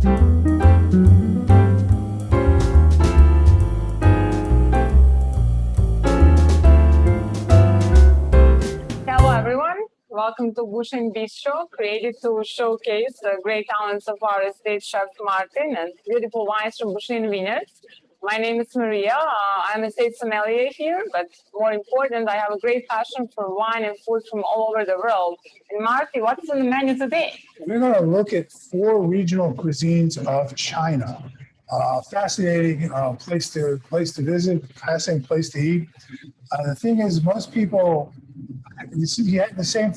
Hello, everyone. Welcome to Bouchaine Bistro, created to showcase the great talents of our estate chef Martin and beautiful wines from Bouchaine Vineyards. My name is Marija. I'm a state sommelier here, but more important, I have a great passion for wine and food from all over the world. And Marty, what is on the menu today? We're going to look at 4 regional cuisines of China. Fascinating place to visit, fascinating place to eat. The thing is, most people, the same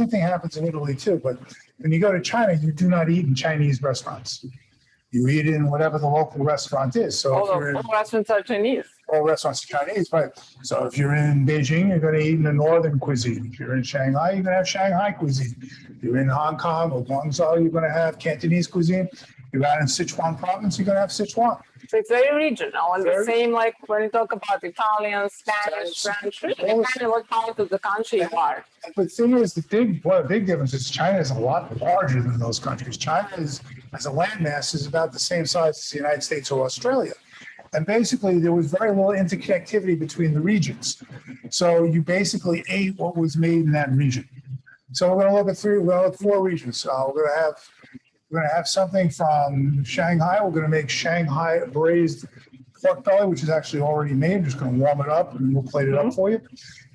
thing happens in Italy too. But when you go to China, you do not eat in Chinese restaurants. You eat in whatever the local restaurant is. So all restaurants are Chinese. All restaurants are Chinese, right? So if you're in Beijing, you're going to eat in the northern cuisine. If you're in Shanghai, you're going to have Shanghai cuisine. If you're in Hong Kong or Guangzhou, you're going to have Cantonese cuisine. If you're out in Sichuan province, you're going to have Sichuan. So it's very regional, and the same like when you talk about Italian, Spanish, French, really depending on what part of the country you are. But the thing is, the big difference is China is a lot larger than those countries. China is, as a landmass, is about the same size as the United States or Australia. And basically, there was very little interconnectivity between the regions. So you basically ate what was made in that region. So we're going to look at 4 regions. We're going to have something from Shanghai. We're going to make Shanghai braised pork belly, which is actually already made. I'm just going to warm it up and we'll plate it up for you.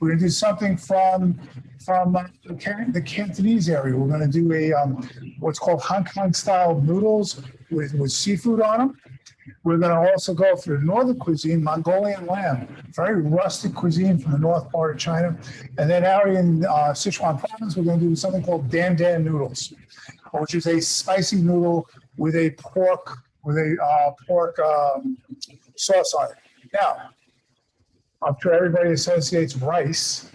We're going to do something from the Cantonese area. We're going to do what's called Hong Kong style noodles with seafood on them. We're going to also go for the northern cuisine, Mongolian lamb, very rustic cuisine from the north part of China. And then out in Sichuan province, we're going to do something called Dan Noodles, which is a spicy noodle with a pork sauce on it. Now, I'm sure everybody associates rice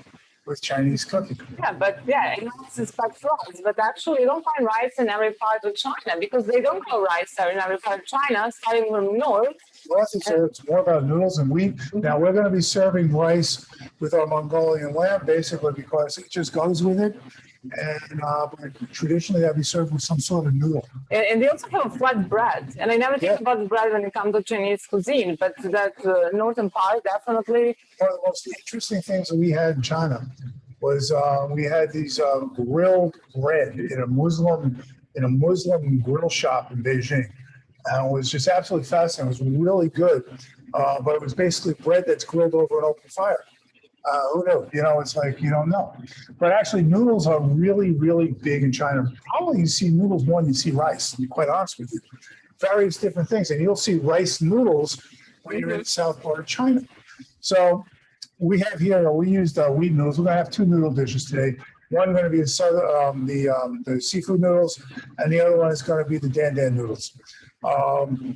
with Chinese cooking. Yeah, but you know, it's expect rice, but actually you don't find rice in every part of China because they don't grow rice there in every part of China, starting from north. Well, it's more about noodles and wheat. Now, we're going to be serving rice with our Mongolian lamb, basically, because it just goes with it. And traditionally, that'd be served with some sort of noodle. And they also have flat bread. And I never think about bread when it comes to Chinese cuisine, but that northern part definitely. One of the most interesting things that we had in China was we had these grilled bread in a Muslim grill shop in Beijing, and it was just absolutely fascinating. It was really good, but it was basically bread that's grilled over an open fire. Who knew? You know, it's like you don't know. But actually, noodles are really, really big in China. Probably you see noodles more than you see rice, to be quite honest with you. Various different things. And you'll see rice noodles when you're in the south part of China. So we have here, we used wheat noodles. We're going to have 2 noodle dishes today. One going to be the seafood noodles, and the other one is going to be the Dan noodles.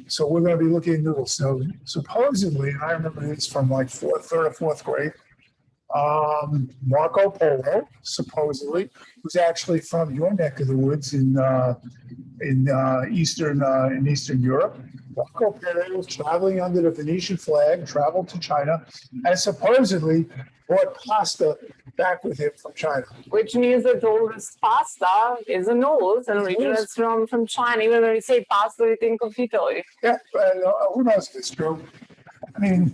So we're going to be looking at noodles. So supposedly, and I remember this from like 3rd or 4th grade, Marco Polo supposedly was actually from your neck of the woods in Eastern Europe. Marco Polo was traveling under the Venetian flag, traveled to China, and supposedly brought pasta back with him from China. Which means that all this pasta is a noodles and originates from China. Even when we say pasta, we think of Italy. Yeah, but who knows if it's true? I mean,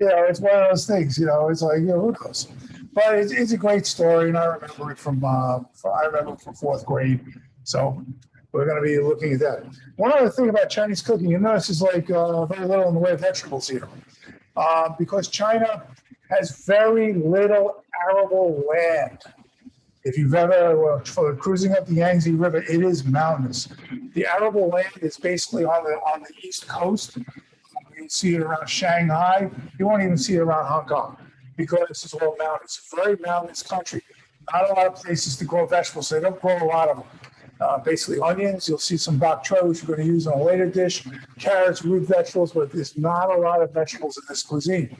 it's one of those things, it's like, who knows? But it's a great story, and I remember it from 4th grade. So we're going to be looking at that. One other thing about Chinese cooking, you notice is like very little in the way of vegetables here. Because China has very little arable land. If you've ever cruising up the Yangtze River, it is mountainous. The arable land is basically on the east coast. You see it around Shanghai. You won't even see it around Hong Kong because it's all mountains. It's a very mountainous country. Not a lot of places to grow vegetables. They don't grow a lot of them. Basically onions. You'll see some bok choy, which you're going to use on a later dish. Carrots, root vegetables, but there's not a lot of vegetables in this cuisine.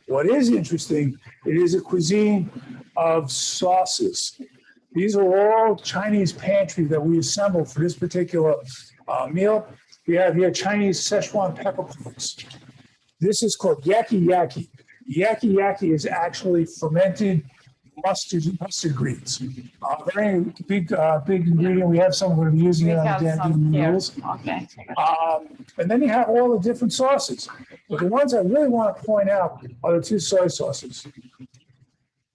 What is interesting, it is a cuisine of sauces. These are all Chinese pantry that we assembled for this particular meal. We have here Chinese Sichuan peppercorns. This is called yaki yaki. Yaki yaki is actually fermented mustard greens. Very big ingredient. We have some we're using We it on have the Dan some here. Noodles. Okay. And then you have all the different sauces. But the ones I really want to point out are the two soy sauces.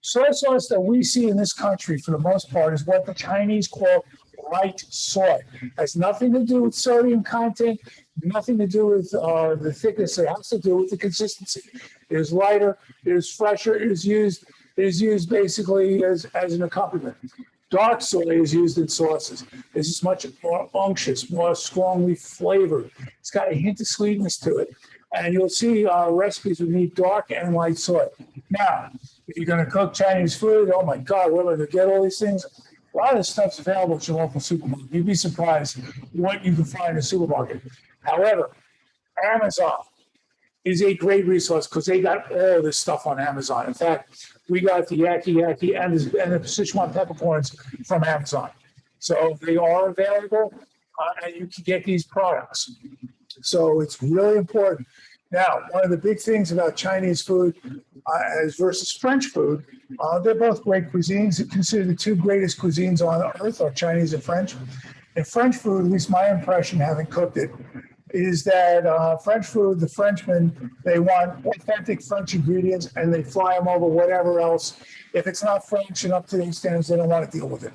Soy sauce that we see in this country, for the most part, is what the Chinese call light soy. Has nothing to do with sodium content, nothing to do with the thickness. It has to do with the consistency. It is lighter, it is fresher, it is used basically as an accompaniment. Dark soy is used in sauces. It's just much more unctuous, more strongly flavored. It's got a hint of sweetness to it. And you'll see recipes with need dark and light soy. Now, if you're going to cook Chinese food, oh my God, where am I going to get all these things? A lot of this stuff's available at your local supermarket. You'd be surprised what you can find in a supermarket. However, Amazon is a great resource because they got all this stuff on Amazon. In fact, we got the yaki and the Sichuan peppercorns from Amazon. So they are available and you can get these products. So it's really important. Now, one of the big things about Chinese food as versus French food, they're both great cuisines. They're considered the two greatest cuisines on earth are Chinese and French. In French food, at least my impression, having cooked it, is that French food, the Frenchmen, they want authentic French ingredients and they fly them over whatever else. If it's not French and up to these standards, they don't want to deal with it.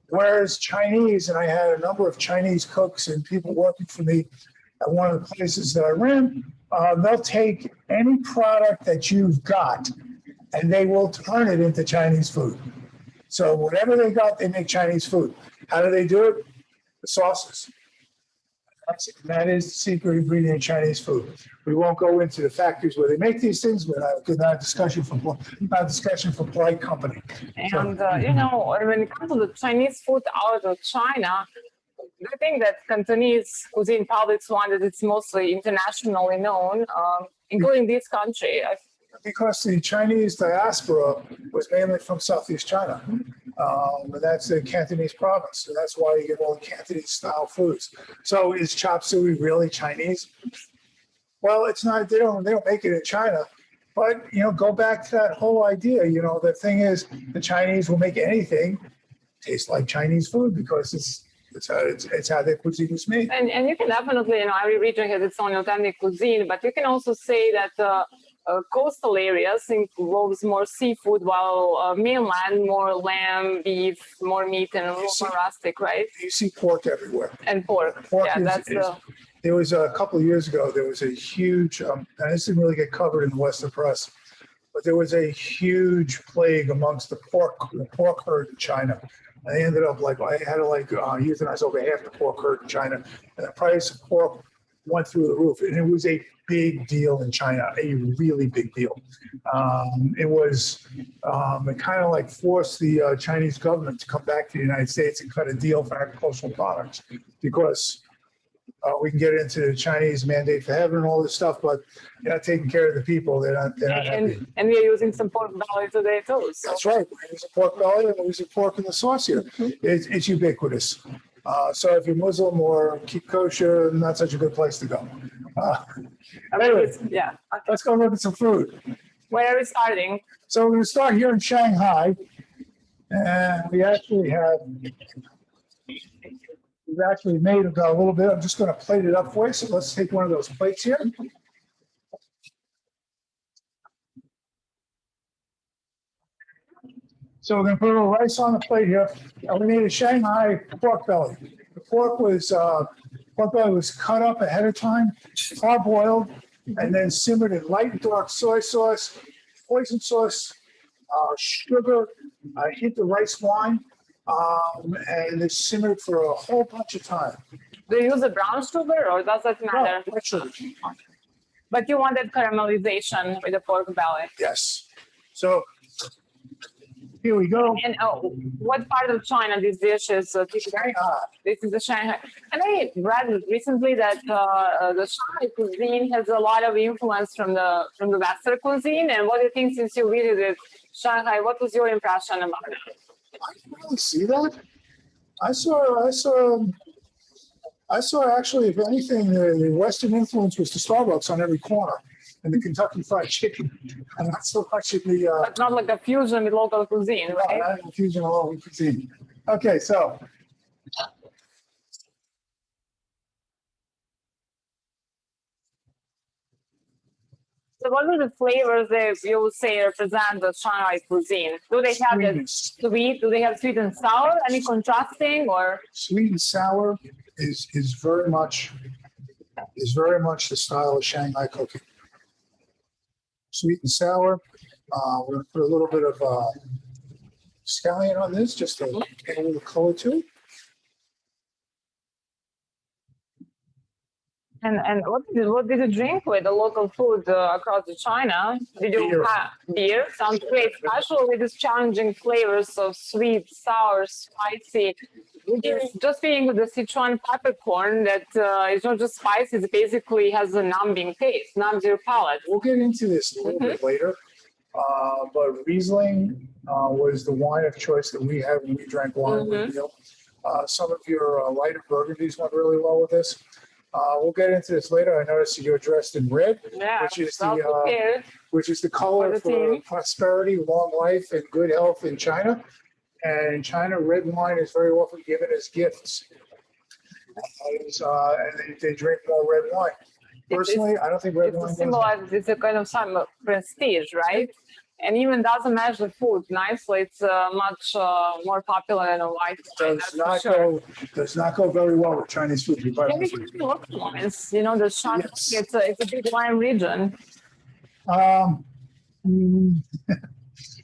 Whereas Chinese, and I had a number of Chinese cooks and people working for me at one of the places that I ran, they'll take any product that you've got and they will turn it into Chinese food. So whatever they got, they make Chinese food. How do they do it? The sauces. That is the secret ingredient in Chinese food. We won't go into the factories where they make these things, but not a discussion for polite company. And when it comes to the Chinese food out of China, I think that Cantonese cuisine probably is one that it's mostly internationally known, including this country. Because the Chinese diaspora was mainly from Southeast China. And that's the Cantonese province. So that's why you get all the Cantonese style foods. So is chop suey really Chinese? Well, it's not, they don't make it in China. But, go back to that whole idea. The thing is, the Chinese will make anything taste like Chinese food because it's how their cuisine is made. And you can definitely, every region has its own authentic cuisine, but you can also say that coastal areas involves more seafood, while mainland more lamb, beef, more meat, and a little more rustic, right? You see pork everywhere. And pork. There was a couple of years ago, there was a huge, and this didn't really get covered in the Western press, but there was a huge plague amongst the pork herd in China. I ended up I had to euthanize over half the pork herd in China, and the price of pork went through the roof, and it was a big deal in China, a really big deal. It kind of forced the Chinese government to come back to the United States and cut a deal for agricultural products because we can get into the Chinese mandate for heaven and all this stuff, but you're not taking care of the people. They're not happy. And we're using some pork belly today too. So. That's right. We're using pork belly and we're using pork in the sauce here. Mm-hmm. It's ubiquitous. So if you're Muslim or keep kosher, not such a good place to go. Anyway, let's go look at some food. Where are we starting? So we're going to start here in Shanghai. And we've actually made a little bit. I'm just going to plate it up for you. So let's take one of those plates here. So we're going to put a little rice on the plate here. And we made a Shanghai pork belly. The pork belly was cut up ahead of time, parboiled, and then simmered in light and dark soy sauce, hoisin sauce, sugar, a hint of rice wine, and it's simmered for a whole bunch of time. Do you use a brown sugar or does that matter? No, white sugar. But you want that caramelization with the pork belly? Yes. So here we go. And what part of China this dish is? Shanghai. This is the Shanghai. And I read recently that the Shanghai cuisine has a lot of influence from the Western cuisine. And what do you think since you visited Shanghai? What was your impression about it? I didn't really see that. I saw actually, if anything, the Western influence was the Starbucks on every corner. and the Kentucky Fried Chicken, and not so much in the But not like a fusion with local cuisine, right? not in the fusion of local cuisine. Okay, so So what are the flavors that you would say represent the Shanghai cuisine? Do they have the sweetness, sweet? Do they have sweet and sour? Any contrasting or? sweet and sour is very much the style of Shanghai cooking. Sweet and sour. We're going to put a little bit of scallion on this, just to add a little color to it. And what did you drink with the local food across China? Did you Beer. have beer? Sounds great, especially with these challenging flavors of sweet, sour, spicy. Just being with the Sichuan peppercorn, that is not just spicy; it basically has a numbing taste, numbs your palate. We'll get into this a little bit later. But Riesling was the wine of choice that we had when we drank wine with meal. Some of your lighter burgundies went really well with this. We'll get into this later. I noticed you're dressed in red, Yeah, which is the color for prosperity, long life, and good health in China. And in China, red wine is very often given as gifts. And they drink more red wine. Personally, I don't think red wine symbolizes it's a kind of some prestige, right? And even doesn't match the food nicely. It's much more popular than a white wine. Does not go very well with Chinese food. Local wines, you know, the Shanghai, it's a big wine region. Mm,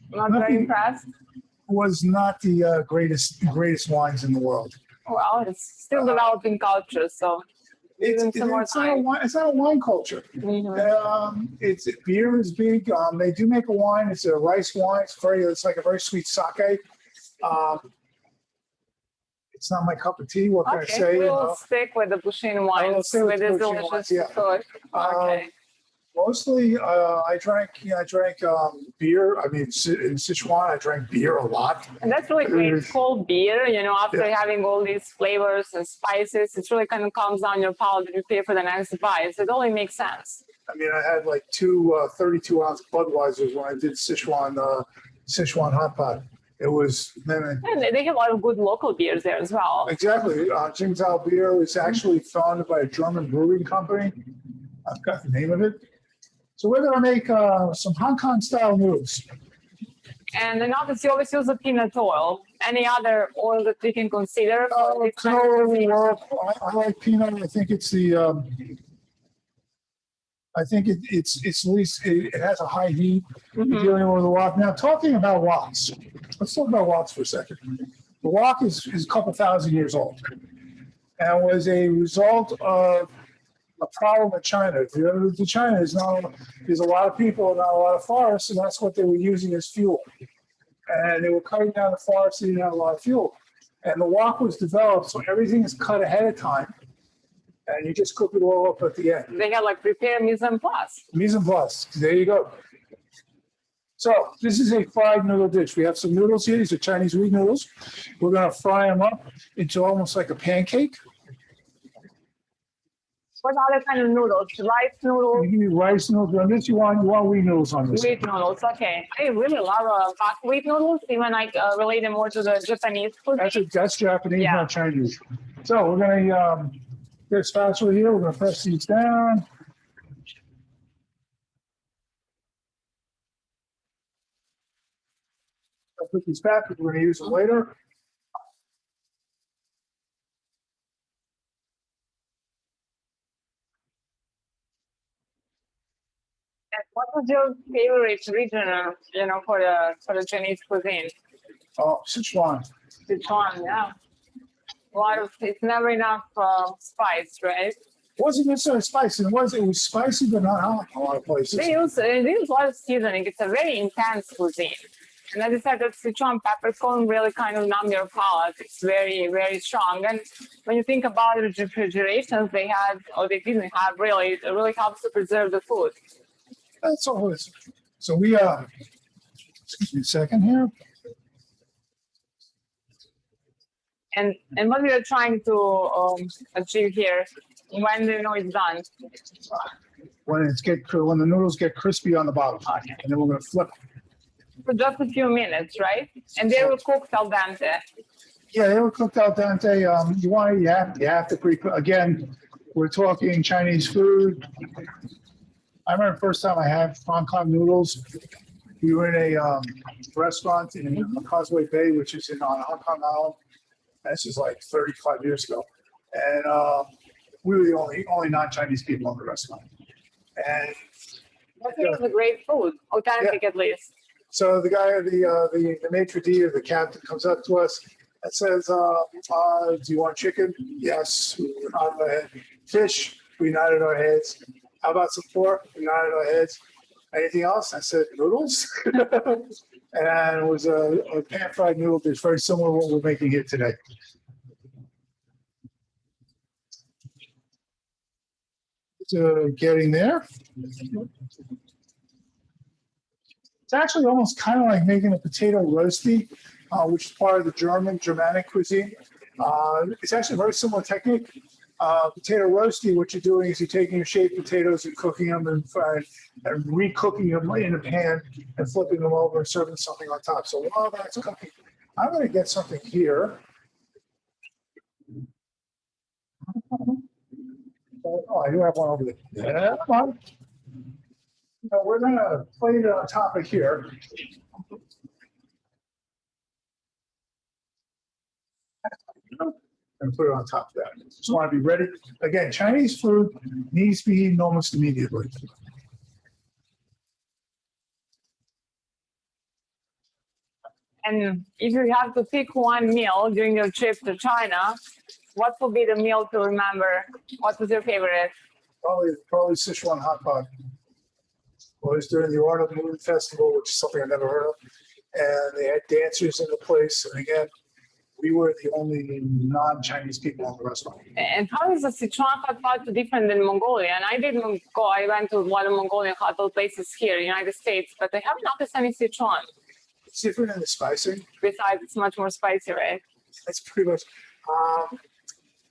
Not very impressed. Was not the greatest wines in the world. Well, it's still developing culture, so It's not a wine culture. It's beer is big. They do make a wine. It's a rice wine. It's like a very sweet sake. It's not my cup of tea. What can I say? We'll stick with the Bouchaine wines with this delicious food. Okay. Mostly, I drank beer. I mean, in Sichuan, I drank beer a lot. And that's really great. Cold beer, you know, after having all these flavors and spices, it really kind of calms down your palate to prepare for the next bite. So it only makes sense. I mean, I had like two 32-ounce Budweisers when I did Sichuan Hot Pot. It was, and they have a lot of good local beers there as well. Exactly. Jingzhou beer is actually founded by a German brewing company. I've got the name of it. So we're going to make some Hong Kong style noodles. And then obviously you always use the peanut oil. Any other oil that we can consider? I like peanut. I think it's the. I think it's at least it has a high heat. Dealing with the wok. Now talking about woks, let's talk about woks for a second. The wok is a couple thousand years old, and was a result of a problem in China. If you ever to China, there's a lot of people, not a lot of forests, and that's what they were using as fuel. And they were cutting down the forest, so you didn't have a lot of fuel. And the wok was developed, so everything is cut ahead of time, and you just cook it all up at the end. They have like prepared mise en place. Mise en place. There you go. So this is a fried noodle dish. We have some noodles here. These are Chinese wheat noodles. We're going to fry them up into almost like a pancake. What other kind of noodles? Rice noodles? You give me rice noodles. On this, you want wheat noodles on this. Wheat noodles, okay. I really love wheat noodles, even like relate them more to the Japanese food. That's Japanese, not Chinese. So we're going to get a spatula here. We're going to press these down. I'll put these back because we're going to use them later. What was your favorite region, you know, for the Chinese cuisine? Oh, Sichuan. Sichuan, yeah. A lot of, it's never enough spice, right? It wasn't necessarily spicy. It was spicy, but not hot in a lot of places. They use a lot of seasoning. It's a very intense cuisine. And as I said, that Sichuan peppercorn really kind of numb your palate. It's very, very strong. And when you think about the refrigerations they had, or they didn't have, really, it really helps to preserve the food. That's all it is. So we, excuse me a second here. And what we are trying to achieve here, when do you know it's done? When the noodles get crispy on the bottom, Okay. and then we're gonna flip. For just a few minutes, right? And they were cooked al dente. Yeah, they were cooked al dente. You have to again, we're talking Chinese food. I remember the first time I had Hong Kong noodles. We were in a restaurant in Causeway Bay, which is on Hong Kong Island. This is like 35 years ago, and we were the only non-Chinese people in the restaurant. And I think it's a great food, authentic at least. so the guy, the maitre d' or the captain comes up to us and says, "Do you want chicken?" Yes. We nodded our head. Fish? We nodded our heads. How about some pork? We nodded our heads. Anything else? I said, noodles. And it was a pan-fried noodle dish, very similar to what we're making here today. So getting there. It's actually almost kind of like making a potato roasty, which is part of the Germanic cuisine. It's actually a very similar technique. Potato roasty, what you're doing is you're taking your shaved potatoes and cooking them and re-cooking them in a pan and flipping them over and serving something on top. So while that's cooking, I'm going to get something here. Oh, I do have one over there. Yeah, come on. We're going to plate it on top of here. And put it on top of that. Just want to be ready. Again, Chinese food needs to be eaten almost immediately. And if you have to pick one meal during your trip to China, what would be the meal to remember? What was your favorite? Probably Sichuan Hot Pot. Well, it was during the Autumn Moon Festival, which is something I never heard of. And they had dancers in the place. And again, we were the only non-Chinese people in the restaurant. And how is the Sichuan hot pot different than Mongolia? And I didn't go, I went to a lot of Mongolian hot pot places here in the United States, but I haven't noticed any Sichuan. It's different in the spicing. Besides, it's much more spicy, right? It's pretty much,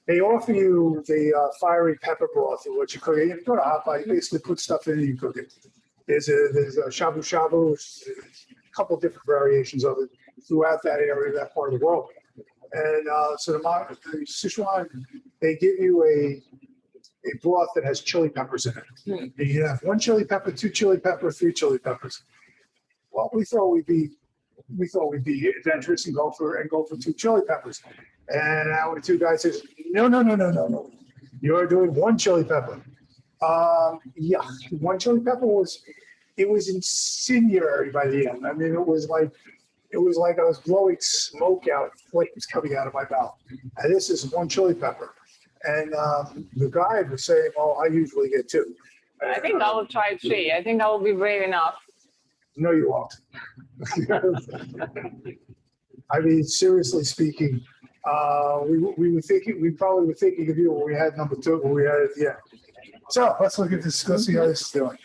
they offer you the fiery pepper broth or what you cook. You go to hot pot, you basically put stuff in and you cook it. There's a shabu shabu, which is a couple of different variations of it throughout that area, that part of the world. And so the Sichuan, they give you a broth that has chili peppers in it. And you have 1 chili pepper, 2 chili pepper, 3 chili peppers. Well, we thought we'd be adventurous and go for 2 chili peppers. And our 2 guys says, no. You're doing 1 chili pepper. Yeah, 1 chili pepper was incendiary by the end. I mean, it was like I was blowing smoke out, flames coming out of my mouth. And this is 1 chili pepper. And the guide was saying, "Oh, I usually get 2." And, I think I will try 3. I think I will be brave enough. No, you won't. I mean, seriously speaking, we probably were thinking of you when we had number 2, when we had it at the end. So let's look at this. Let's see how this is doing.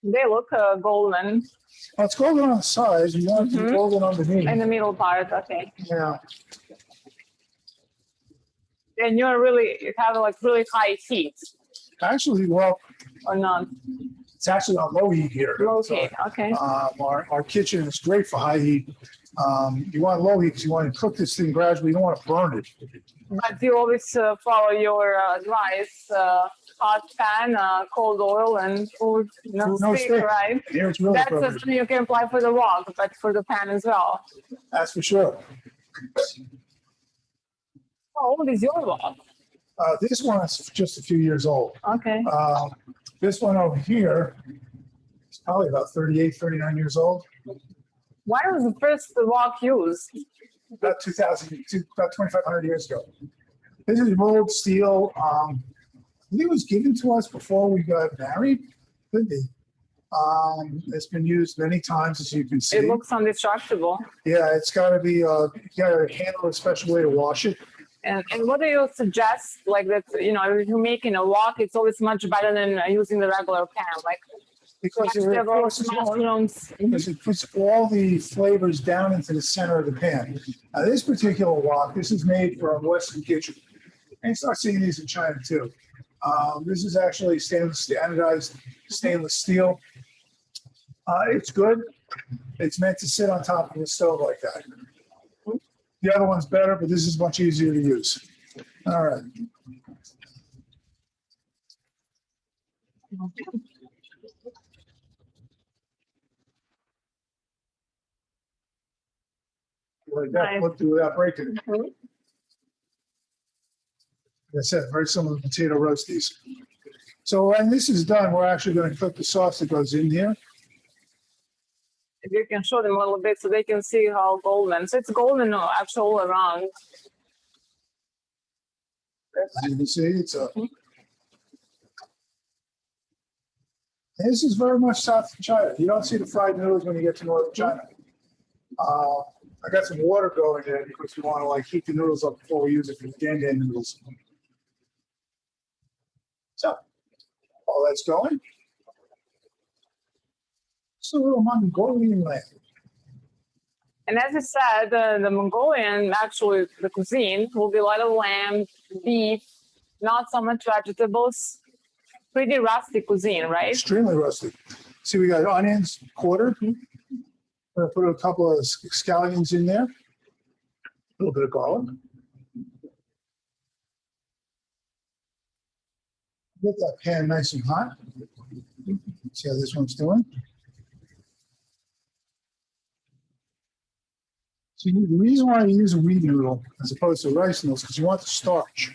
They look golden. Well, it's golden on the sides. You want it to be golden underneath. In the middle part, okay. Yeah. And you have like really high heat, Actually, well, or not? it's actually on low heat here. Low heat, okay. Our kitchen is great for high heat. You want low heat because you want to cook this thing gradually. You don't want to burn it. But you always follow your advice, hot pan, cold oil, and food no stick, right? Here it's really That's something you can apply for the wok, but for the pan as well. That's for sure. How old is your wok? This one is just a few years old. Okay. This one over here is probably about 38, 39 years old. When was the first wok used? About 2,500 years ago. This is rolled steel. I think it was given to us before we got married. Could be. It's been used many times, as you can see. It looks indestructible. Yeah, it's got to be. You got to handle a special way to wash it. And what do you suggest? Like that, if you're making a wok, it's always much better than using the regular pan. Like, because vegetables, mushrooms. it puts all the flavors down into the center of the pan. Now, this particular wok, this is made from Western Kitchen. And you start seeing these in China too. This is actually anodized stainless steel. It's good. It's meant to sit on top of the stove like that. The other one's better, but this is much easier to use. All right. Like that, flip through without breaking it. Like I said, very similar to potato roasties. So when this is done, we're actually going to cook the sauce that goes in here. If you can show them a little bit so they can see how golden. So it's golden actually all around. As you can see, it's a. This is very much South China. You don't see the fried noodles when you get to Northern China. I got some water going there because we want to like heat the noodles up before we use it for the Dan noodles. So, all that's going. It's a little Mongolian lamb. And as I said, the Mongolian, actually, the cuisine will be a lot of lamb, beef, not so much vegetables. Pretty rusty cuisine, right? Extremely rusty. See, we got onions quartered. We're gonna put a couple of scallions in there. A little bit of garlic. Get that pan nice and hot. See how this one's doing. So the reason why you use a wheat noodle as opposed to rice noodles because you want the starch.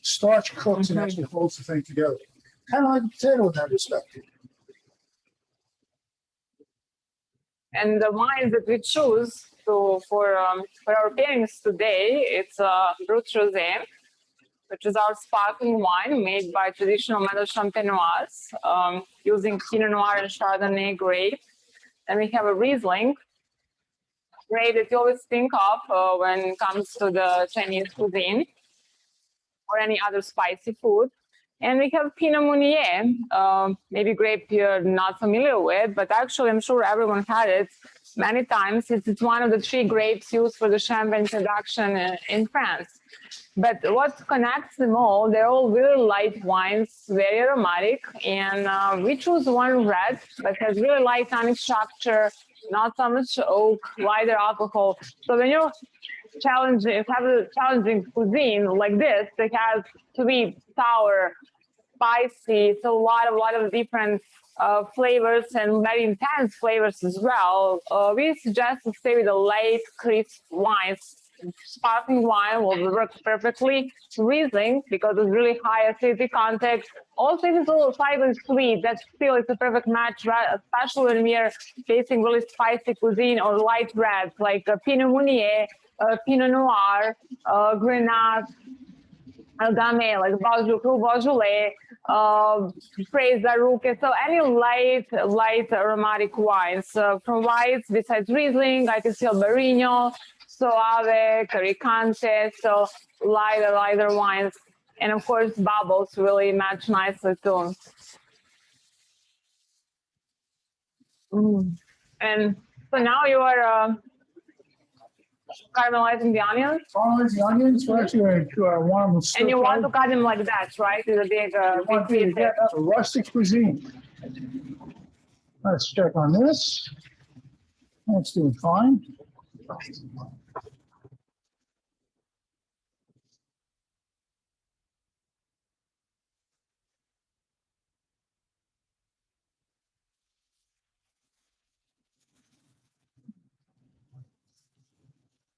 Starch cooks and actually holds the thing together. Kind of like a potato in that respect. And the wines that we choose for our pairings today, it's Brut Rosé, which is our sparkling wine made by traditional Meadow Champenoise, using Pinot Noir and Chardonnay grape. And we have a Riesling grape that you always think of when it comes to the Chinese cuisine or any other spicy food. And we have Pinot Meunier, maybe grape you're not familiar with, but actually I'm sure everyone had it many times. It's one of the 3 grapes used for the champagne production in France. But what connects them all, they're all really light wines, very aromatic. And we choose one red that has really light tonic structure, not so much oak, lighter alcohol. So when you have a challenging cuisine like this, it has to be sour, spicy, so a lot of different flavors and very intense flavors as well. We suggest to stay with the light, crisp wines. Sparkling wine will work perfectly. Riesling, because it's really high acidity content. Also, if it's a little slightly sweet, that still is a perfect match, especially when we are tasting really spicy cuisine or light reds like Pinot Meunier, Pinot Noir, Grenache, Gamay, like Beaujolais, Fraise, so any light aromatic wines. From whites, besides Riesling, I can see Barino, Soave, Caricante, so lighter wines. And of course, bubbles really match nicely too. And so now you are caramelizing the onions? Caramelize the onions. We're actually going to warm with And you want to cut them like that, right? With a big a rustic cuisine. Let's check on this. That's doing fine.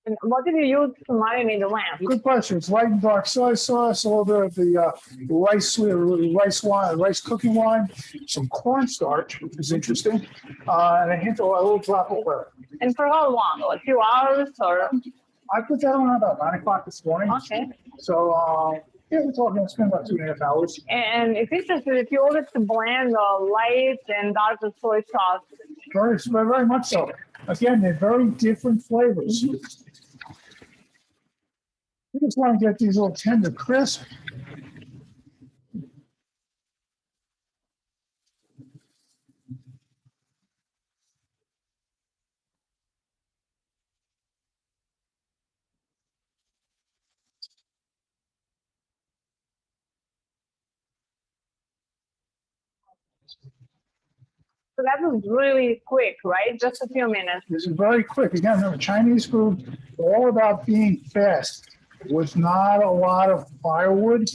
And what did you use to marinate the lamb? Good question. It's light and dark soy sauce, a little bit of the rice cooking wine, some cornstarch, which is interesting, and a hint of a little drop of oil. And for how long? A few hours or? I put that on about 9 o'clock this morning. Okay. So, yeah, we're talking, it's been about 2.5 hours. And it's interesting if you order to blend light and dark soy sauce. Very much so. Again, they're very different flavors. We just want to get these little tender crisp. So that was really quick, right? Just a few minutes. This is very quick. Again, remember, Chinese food, all about being fast. It was not a lot of firewood,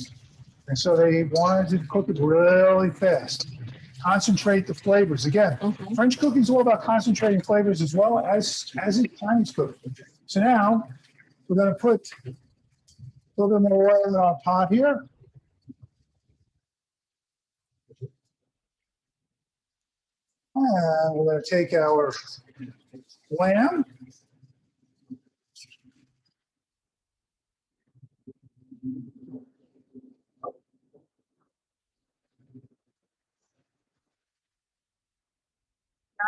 and so they wanted to cook it really fast. Concentrate the flavors. Again, French cooking is all about concentrating flavors as well as in Chinese cooking. So now we're going to put a little bit more oil in our pot here. And we're going to take our lamb.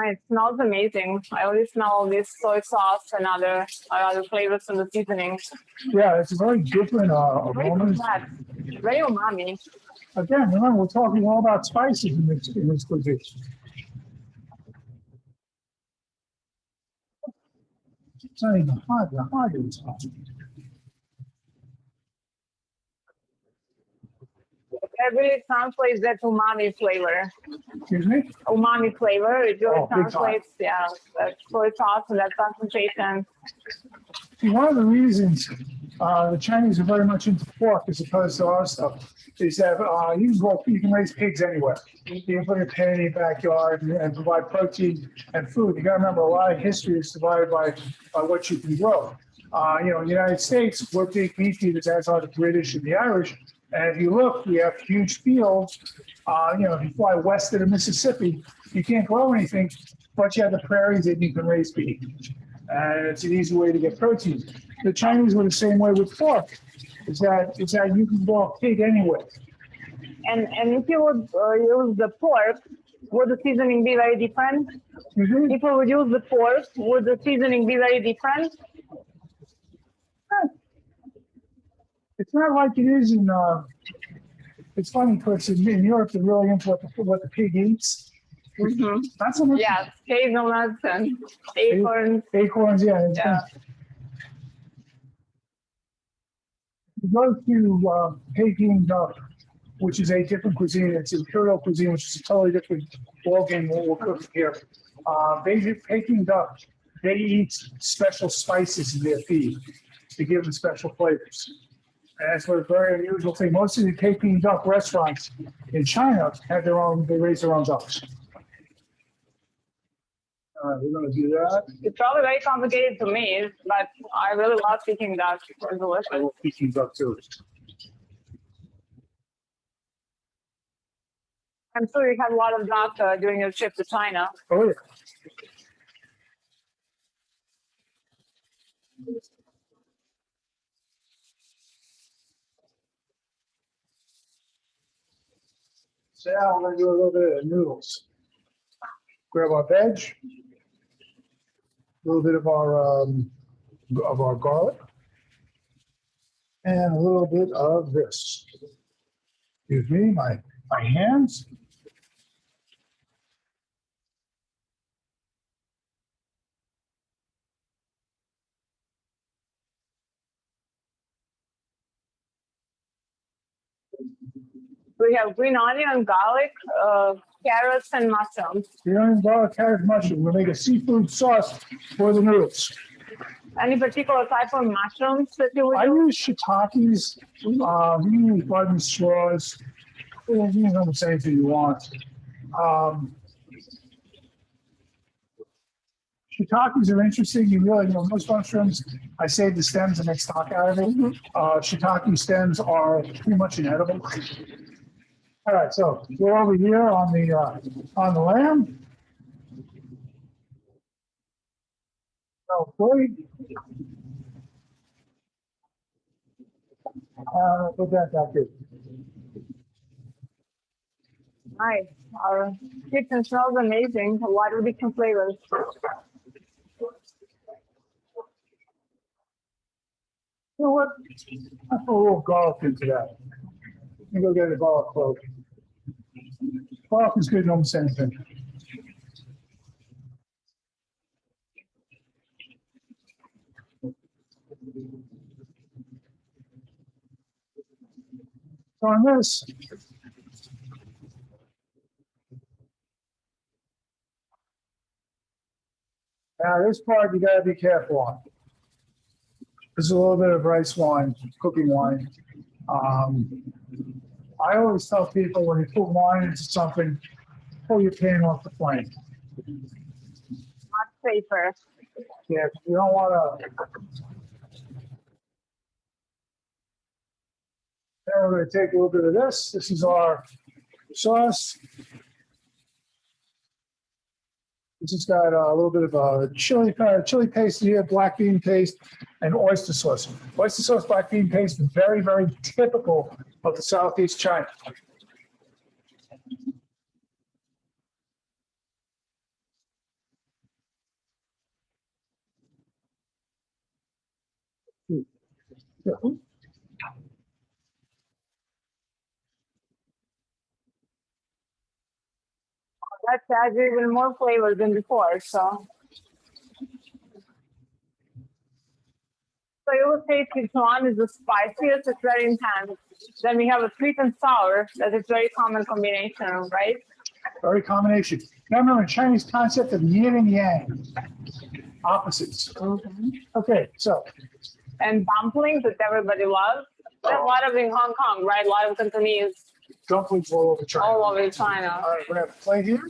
It smells amazing. I already smell all this soy sauce and other flavors from the seasoning. Yeah, it's a very different aroma. Very umami. Again, remember, we're talking all about spices in this cuisine. It's not even hot. The hot is hot. It really translates that umami flavor. Excuse me? Umami flavor. It really Oh, big time. translates, yeah, that soy sauce and that concentration. See, one of the reasons the Chinese are very much into pork as opposed to our stuff is that you can raise pigs anywhere. You can put a pen in your backyard and provide protein and food. You got to remember, a lot of history is divided by what you can grow. In the United States, we're big meat eaters, as are the British and the Irish. And if you look, we have huge fields. If you fly west of the Mississippi, you can't grow anything, but you have the prairies that you can raise beef. And it's an easy way to get protein. The Chinese were the same way with pork. Is that you can grow a pig anywhere. And if you would use the pork, would the seasoning be very different? Mm-hmm. If you would use the pork, would the seasoning be very different? It's not like it is in. It's funny because in Europe they're really into what the pig eats. Mm-hmm. Not so much. Yeah, hazelnuts and acorns. Acorns, yeah. Yeah. You go to Peking duck, which is a different cuisine. It's imperial cuisine, which is a totally different ballgame what we're cooking here. Peking duck, they eat special spices in their feed to give them special flavors. And that's a very unusual thing. Most of the Peking duck restaurants in China have they raise their own ducks. All right, we're going to do that. It's probably very complicated to me, but I really love Peking duck. It's delicious. I love Peking duck too. I'm sure you had a lot of duck during your trip to China. Oh, yeah. So now we're going to do a little bit of noodles. Grab our veg, a little bit of our garlic, and a little bit of this. Excuse me, my hands. We have green onion, garlic, carrots, and mushrooms. Green onion, garlic, carrot, mushroom. We'll make a seafood sauce for the noodles. Any particular type of mushrooms that you would I use? use shiitakes. We use garden straws. You can almost say anything you want. Shiitakes are interesting. Most mushrooms, I save the stems and make stock out of it. Shiitake stems are pretty much inedible. All right, so we're over here on the lamb. Okay. Put that back in. Nice. Our kitchen smells amazing. A lot of different flavors. You know what? I put a little garlic into that. Let me go get a garlic clove. Garlic is good in almost anything. So on this, Now this part you gotta be careful on. This is a little bit of rice wine, cooking wine. I always tell people when you put wine into something, pull your pan off the flame. Much safer. Yeah, you don't wanna. Now we're gonna take a little bit of this. This is our sauce. This has got a little bit of a chili paste here, black bean paste, and oyster sauce. Oyster sauce, black bean paste, very, very typical of the Southeast China. Yeah. That adds even more flavor than before. So you would say Sichuan is the spiciest, it's very intense. Then we have a sweet and sour, that is very common combination, right? Very combination. Now remember, Chinese concept of yin and yang, opposites. Okay, so And dumplings that everybody loves. There's a lot of in Hong Kong, right? A lot of Cantonese dumplings all over China. all over China. All right, we're gonna have a plate here.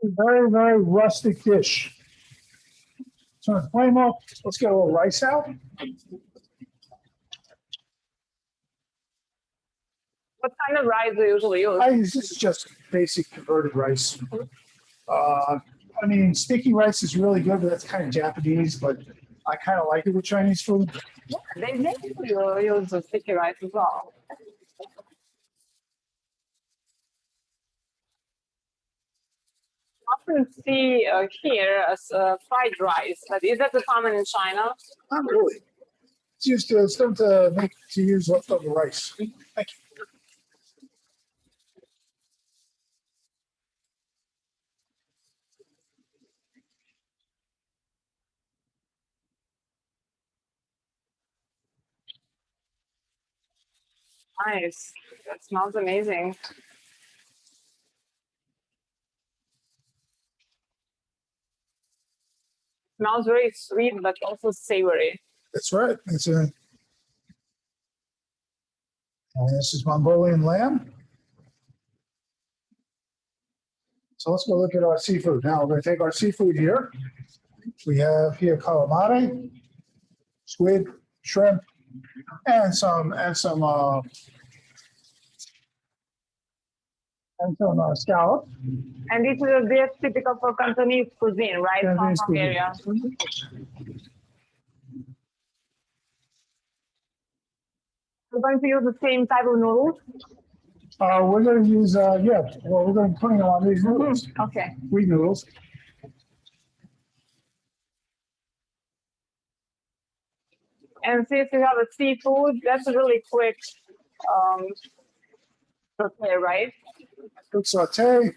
Very, very rustic dish. Turn the flame up. Let's get a little rice out. What kind of rice do you usually use? This is just basic converted rice. I mean, sticky rice is really good, but that's kind of Japanese, but I kind of like it with Chinese food. They use the sticky rice as well. Often see here as fried rice, but is that the common in China? Not really. It's used to, it's done to make, to use leftover rice. Thank you. Nice. That smells amazing. Smells very sweet, but also savory. That's right. It's a. And this is Mongolian lamb. So let's go look at our seafood. Now we're going to take our seafood here. We have here calamari, squid, shrimp, and some scallop. And this is a dish typical for Cantonese cuisine, right? Cantonese Hong Kong cuisine. area. We're going to use the same type of noodles. We're going to use we're going to be putting on these noodles, Okay. wheat noodles. And since you have a seafood, that's a really quick prepare, right? Quick saute.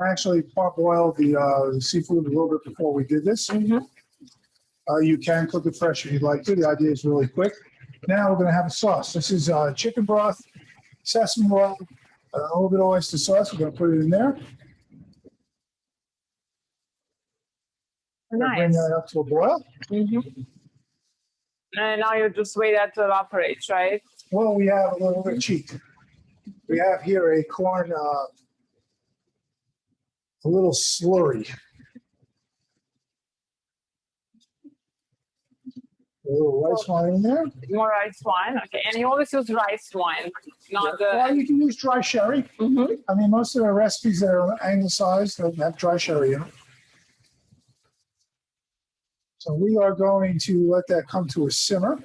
I actually parboiled the seafood a little bit before we did this. You can cook it fresh if you'd like to. The idea is really quick. Now we're going to have a sauce. This is chicken broth, sesame oil, a little bit of oyster sauce. We're going to put it in there. Nice. Bring that up to a boil. And now you just wait that to evaporate, right? Well, we have a little bit of cheat. We have here a corn, a little slurry. A little rice wine in there. More rice wine, okay. And you always use rice wine, not the. Well, you can use dry sherry. I mean, most of the recipes that are anglicized have dry sherry in them. So we are going to let that come to a simmer.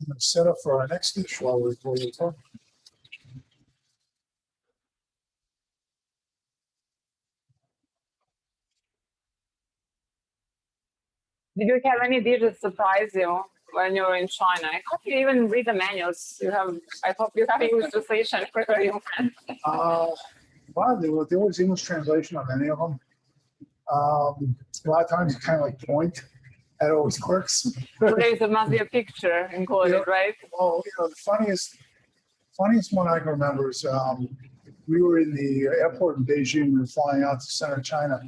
I'm going to set up for our next dish while we're talking. Did you have any dishes surprise you when you were in China? I hope you even read the menus. I hope you have English translation for your friends. Wow, there was English translation on many of them. A lot of times you kind of like point. That always works. So there must be a picture included, right? Well, the funniest one I can remember is we were in the airport in Beijing. We were flying out to center China,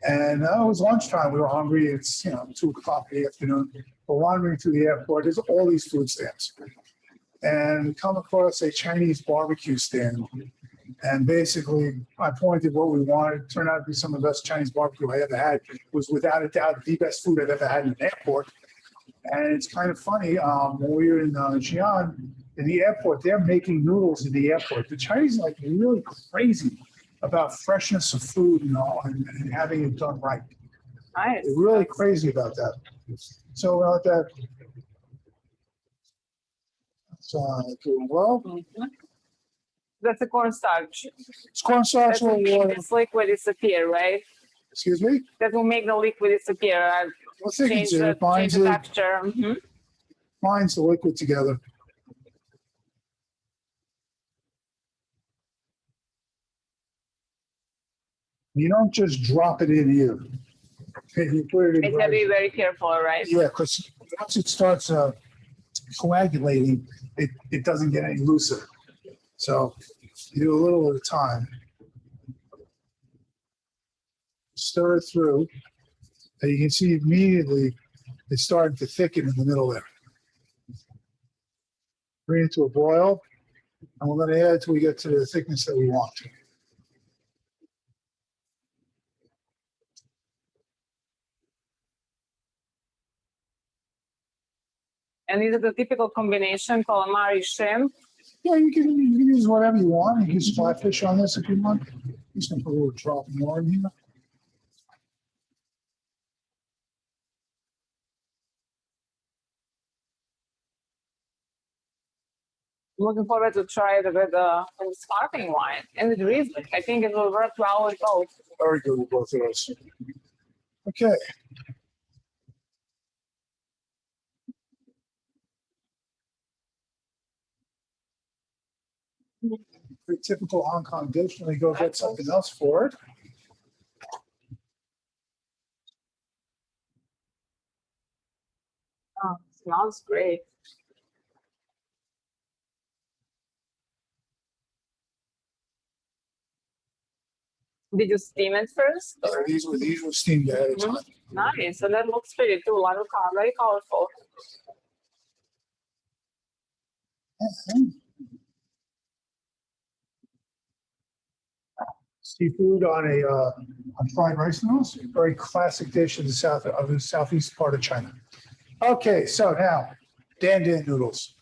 and it was lunchtime. We were hungry. It's 2:00 in the afternoon. We're wandering through the airport. There's all these food stands, and we come across a Chinese barbecue stand. And basically, I pointed what we wanted. It turned out to be some of the best Chinese barbecue I ever had. It was without a doubt the best food I've ever had in an airport. And it's kind of funny. When we were in Xi'an, in the airport, they're making noodles in the airport. The Chinese are like really crazy about freshness of food, and having it done right. Nice. They're really crazy about that. So that's doing well. Mm-hmm. That's a cornstarch. It's cornstarch or water. This liquid disappear, right? Excuse me? That will make the liquid disappear. Change the texture. Mm-hmm. Binds the liquid together. You don't just drop it in here. You put it in. You have to be very careful, right? Yeah, because once it starts coagulating, it doesn't get any looser. So you do a little at a time. Stir it through. And you can see immediately it's starting to thicken in the middle there. Bring it to a boil, and we're going to add it till we get to the thickness that we want. And these are the typical combination, calamari, shrimp. Yeah, you can use whatever you want. You can use flatfish on this if you want. Just gonna put a little drop more in here. I'm looking forward to try it with the sparkling wine and with Riesling. I think it will work well with both. Very good with both of those. Okay. Pretty typical Hong Kong dish. Let me go get something else for it. Oh, smells great. Did you steam it first? Yeah, these were steamed ahead of time. Nice. And that looks pretty too. A lot of color, very colorful. Seafood on fried rice noodles. Very classic dish in the southeast part of China. Okay, so now Dan Noodles,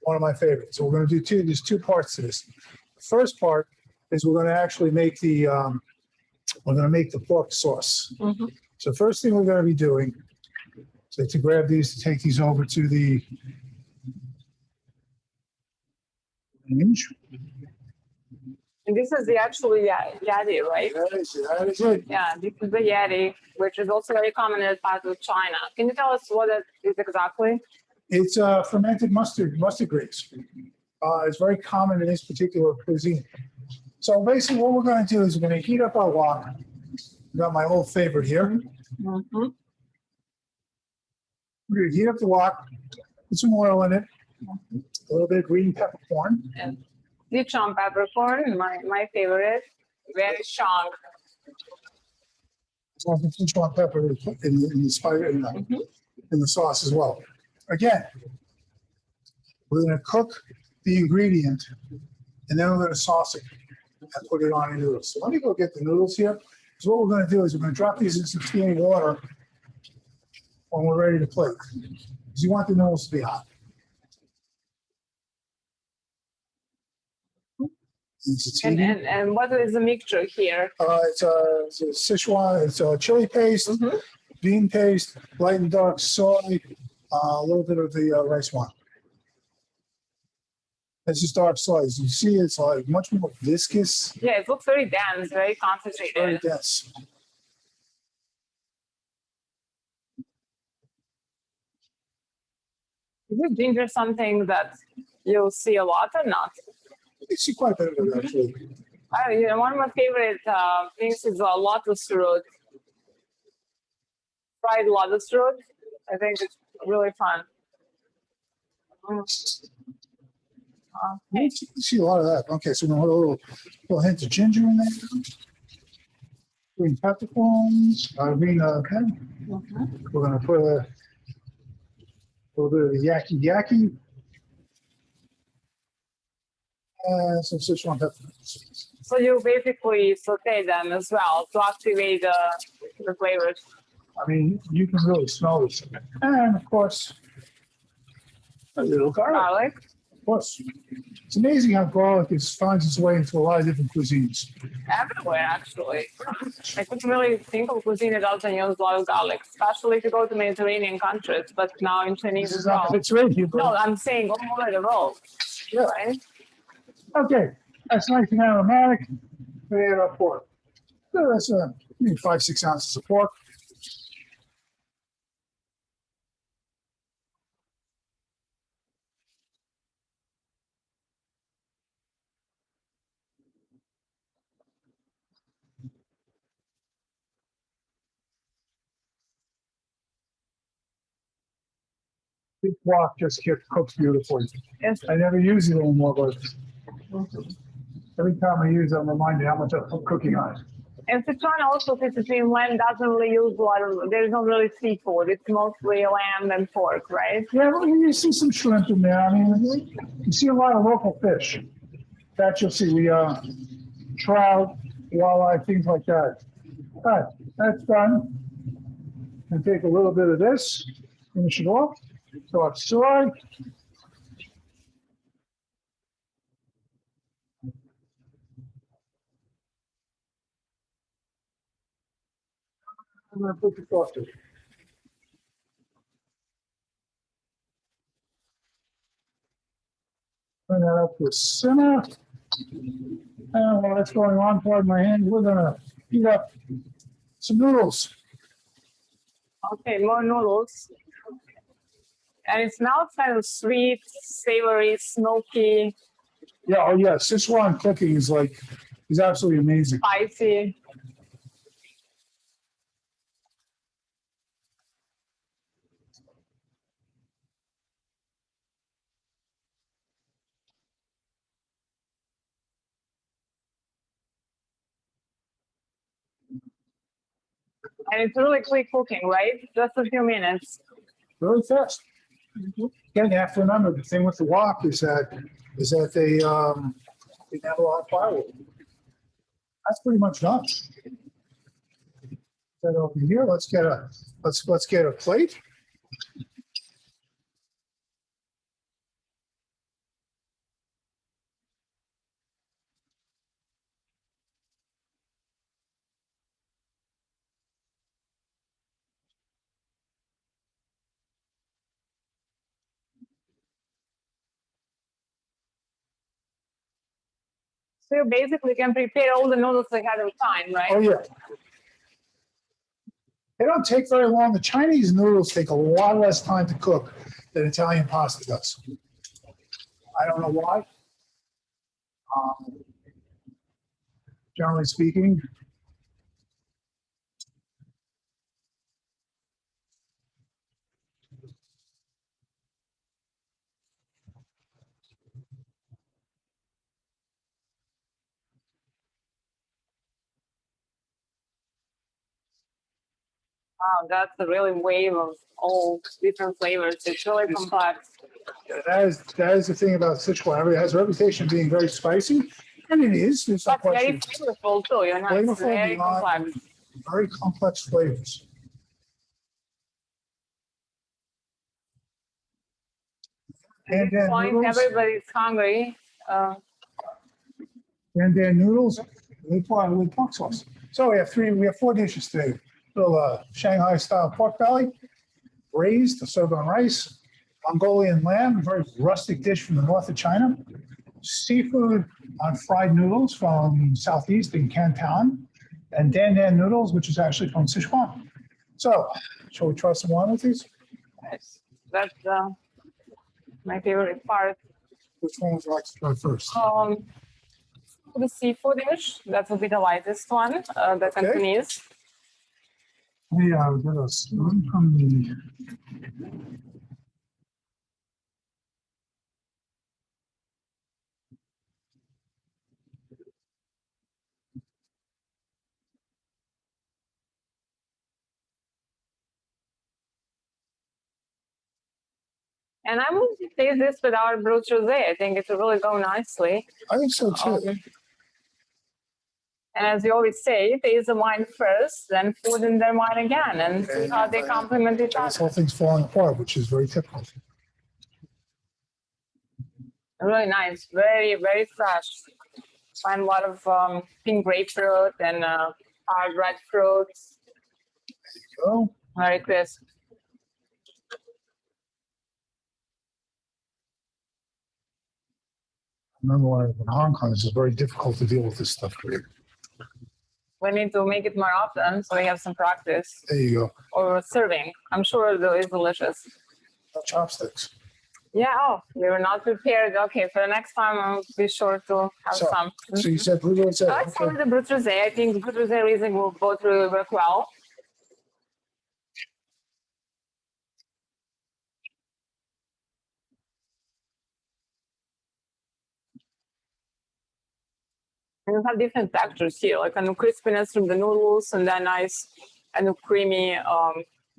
one of my favorites. So we're going to do there's two parts to this. The first part is we're going to actually make the pork sauce. Mm-hmm. So first thing we're going to be doing is to grab these, to take these over to the range. And this is the actual yeti, right? That is it. Yeah, this is the yeti, which is also very common in parts of China. Can you tell us what it is exactly? It's fermented mustard grapes. It's very common in this particular cuisine. So basically what we're going to do is we're going to heat up our wok. I've got my old favorite here. Mm-hmm. We're going to heat up the wok, put some oil in it, a little bit of green peppercorn. And Sichuan peppercorn, my favorite, very strong. So some Sichuan pepper in the spice in the sauce as well. Again, we're going to cook the ingredient, and then we're going to sauce it and put it on the noodles. So let me go get the noodles here. So what we're going to do is we're going to drop these in some steaming water when we're ready to plate, because you want the noodles to be hot. And what is the mixture here? It's a Sichuan, it's a chili paste, bean paste, light and dark soy, a little bit of the rice wine. It's just dark soy. As you see, it's like much more viscous. Yeah, it looks very dense, very concentrated. Very dense. Is ginger something that you see a lot or not? You see quite a bit of it, actually. One of my favorite things is lotus root. Fried lotus root. I think it's really fun. You see a lot of that. Okay, so we're going to put a little hint of ginger in there. Green peppercorns, green okay. We're going to put a little bit of the yaki. Some Sichuan peppers. So you basically saute them as well to activate the flavors. I mean, you can really smell this. And of course, a little garlic. Of course. It's amazing how garlic finds its way into a lot of different cuisines. Everywhere, actually. I couldn't really think of cuisine that doesn't use a lot of garlic, especially if you go to Mediterranean countries, but now in Chinese This as is not well. Mediterranean. No, I'm saying all over the world. Yeah. Right? Okay, that's nice and aromatic. We add our pork. So that's maybe 5-6 ounces of pork. This wok just cooks beautifully. Yes. I never use it anymore, but every time I use it, I'm reminded how much I put cooking on it. And Sichuan also, Sichuan land doesn't really use a lot of, there's not really seafood. It's mostly lamb and pork, right? Yeah, well, you see some shrimp in there. I mean, you see a lot of local fish. That you'll see. We trout, walleye, things like that. All right, that's done. And take a little bit of this, finish it off. So it's soy. I'm going to put the sausage. Bring that up to a simmer. And while that's going on, pardon my hand, we're going to heat up some noodles. Okay, more noodles. And it smells kind of sweet, savory, smoky. Yeah, oh yeah, Sichuan cooking is absolutely amazing. Spicy. And it's really quick cooking, right? Just a few minutes. Really fast. Again, you have to remember the thing with the wok is that they have a lot of firewood. That's pretty much done. Set over here. Let's get a plate. So you basically can prepare all the noodles ahead of time, right? Oh yeah. They don't take very long. The Chinese noodles take a lot less time to cook than Italian pasta does. I don't know why. Generally speaking. Wow, that's a really wave of all different flavors. It's really complex. That is the thing about Sichuan. It has a reputation of being very spicy, and it is. There's no But very question. flavorful too, you know, it's Flavorful very beyond complex. very complex flavors. At this point, noodles. everybody's hungry. And Dan Noodles with pork sauce. So we have 4 dishes today. Little Shanghai style pork belly, braised, served on rice, Mongolian lamb, a very rustic dish from the north of China, seafood on fried noodles from southeast in Canton, and Dan Noodles, which is actually from Sichuan. So, shall we try some wine with these? That's my favorite part. Which one would you like to try first? The seafood dish, that will be the lightest one, the Okay. Cantonese. We get a spoon from the. And I will taste this with our brut rosé. I think it will really go nicely. I think so too. And as we always say, taste the wine first, then food and then wine again, and see how they complement each This other. whole thing's falling apart, which is very typical. Really nice, very, very fresh. Find a lot of pink grapefruit and hard red fruits. There you go. Very crisp. Remember when I was in Hong Kong, this is very difficult to deal with this stuff here. We need to make it more often so we have some practice. There you go. Or serving. I'm sure it is delicious. No chopsticks. Yeah, oh, we were not prepared. Okay, for the next time, I'll be sure to have some. So you said blue rosé. I start with the brut rosé. I think brut rosé Riesling will both really work well. And you have different textures here, like a crispiness from the noodles and then nice and creamy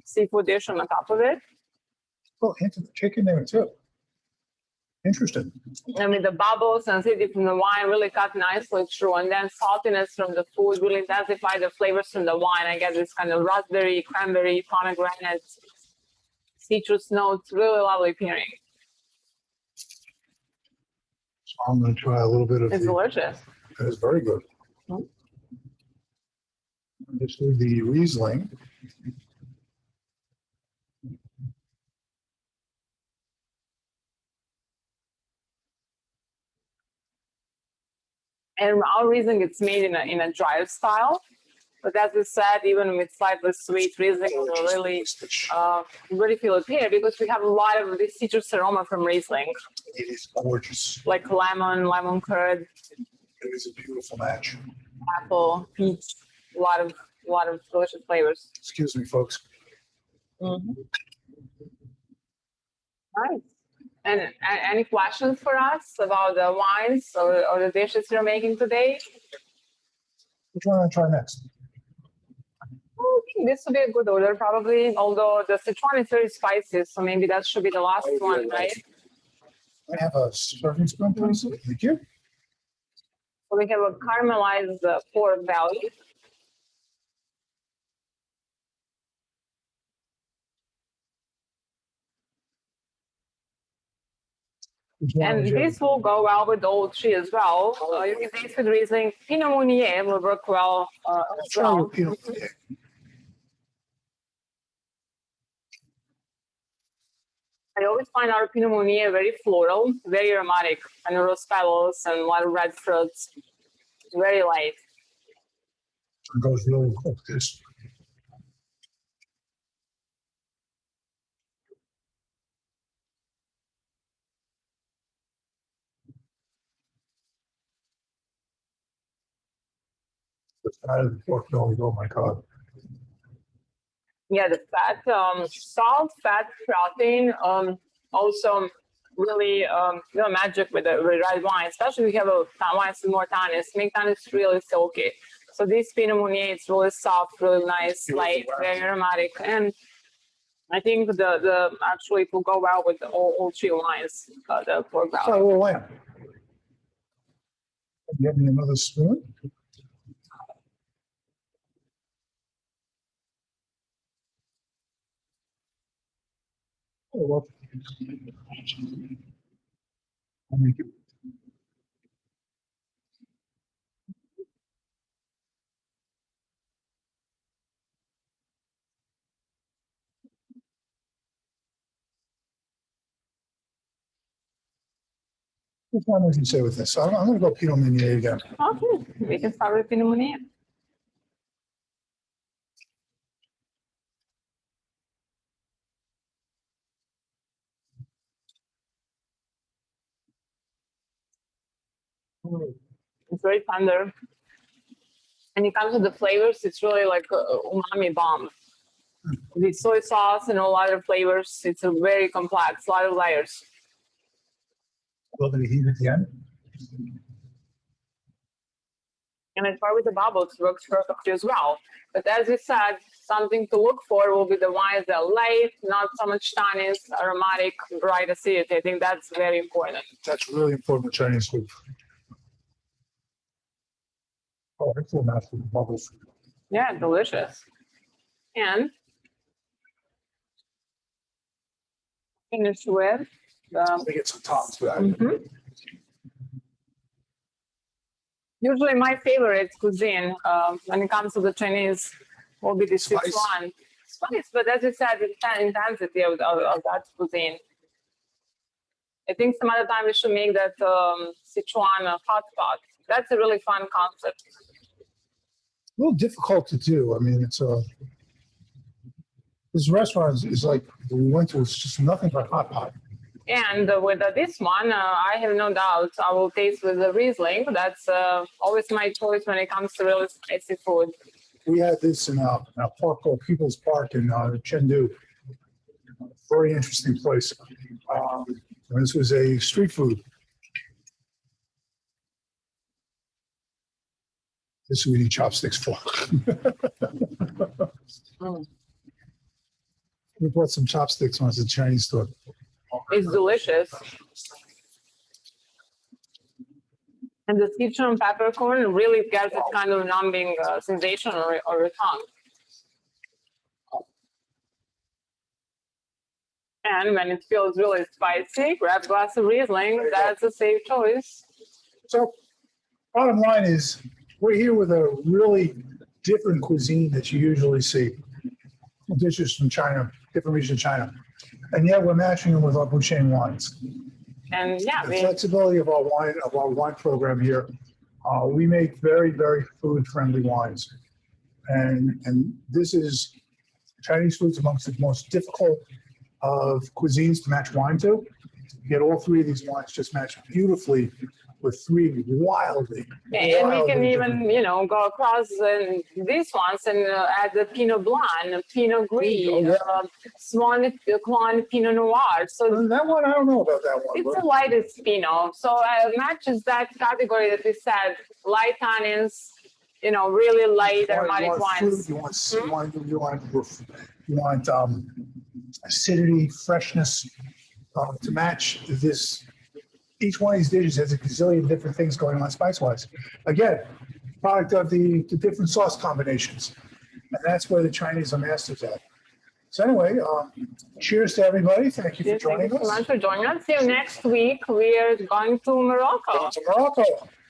seafood dish on the top of it. Oh, hint of chicken there too. Interesting. And with the bubbles and acidity from the wine really cut nicely through, and then saltiness from the food really intensify the flavors from the wine. I get this kind of raspberry, cranberry, pomegranate, citrus notes. Really lovely pairing. So I'm going to try a little bit of. It's delicious. It's very good. Just do the Riesling. And our Riesling, it's made in a drier style. But as we said, even with slightly sweet Riesling, will really feel it here because we have a lot of this citrus aroma from Riesling. It is gorgeous. Like lemon curd. It is a beautiful match. Apple, peach, a lot of delicious flavors. Excuse me, folks. Mm-hmm. Nice. And any questions for us about the wines or the dishes you're making today? Which one do I try next? I think this would be a good order probably, although the Sichuan is very spicy, so maybe that should be the last one, right? I have a serving spoon, please. Thank you. So we have a caramelized pork belly. And this will go well with all three as well. You can taste with Riesling. Pinot Meunier will work well as well. I always find our Pinot Meunier very floral, very aromatic, and rose petals and a lot of red fruits. Very light. It goes really quick. This. The fat of the pork belly, oh my God. Yeah, the fat, salt, fat, protein, also really magic with the red wine, especially if you have a wine with more tannins. Make tannins really silky. So this Pinot Meunier, it's really soft, really nice, light, very aromatic, and I think the actually it will go well with all three wines. The pork belly. Try a little lamb. Get me another spoon. Oh, well. I'll make it. Which one would you say with this? I'm going to go Pinot Meunier again. Okay, we can start with Pinot Meunier. It's very tender. And it comes with the flavors. It's really like a umami bomb. The soy sauce and all other flavors. It's a very complex, a lot of layers. A little bit of heat at the end. And it's part with the bubbles works perfectly as well. But as you said, something to look for will be the wines that are light, not so much tannins, aromatic, bright acidity. I think that's very important. That's really important with Chinese food. Oh, it's a nice with the bubbles. Yeah, delicious. And finish with Let me get some tops for that. Usually my favorite cuisine when it comes to the Chinese will be the Sichuan spice, but as you said, the intensity of that cuisine. I think some other time we should make that Sichuan hot pot. That's a really fun concept. A little difficult to do. I mean, it's this restaurant is like we went to. It's just nothing but hot pot. And with this one, I have no doubt I will taste with the Riesling. That's always my choice when it comes to really spicy food. We had this in a park called People's Park in Chengdu. Very interesting place. This was a street food. This is what we need chopsticks for. We bought some chopsticks when I was at the Chinese store. It's delicious. And the Sichuan peppercorn really gets this kind of numbing sensation on your tongue. And when it feels really spicy, grab a glass of Riesling. That's a safe choice. So, bottom line is, we're here with a really different cuisine that you usually see. Dishes from China, different regions of China. And yet we're matching them with our Bouchaine wines. And yeah, The flexibility of our wine program here, we make very, very food-friendly wines. And this is Chinese food's amongst the most difficult of cuisines to match wine to. Yet all three of these wines just match beautifully with three wildly. and we can even, go across these ones and add the Pinot Blanc, Pinot Gris, Swan Pinot Noir. So that one, I don't know about that one. It's the lightest Pinot. So it matches that category that we said, light tannins, really light aromatic wines. You want acidity, freshness to match this. Each one of these dishes has a gazillion different things going on spice-wise. Again, product of the different sauce combinations. And that's where the Chinese are masters at. So anyway, cheers to everybody. Thank you for joining us. Thank you so much for joining us. See you next week. We're going to Morocco. Going to Morocco.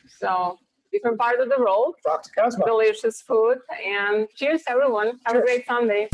So different part of the world. Dr. Kazma. Delicious food. And cheers, everyone. Have a great Sunday.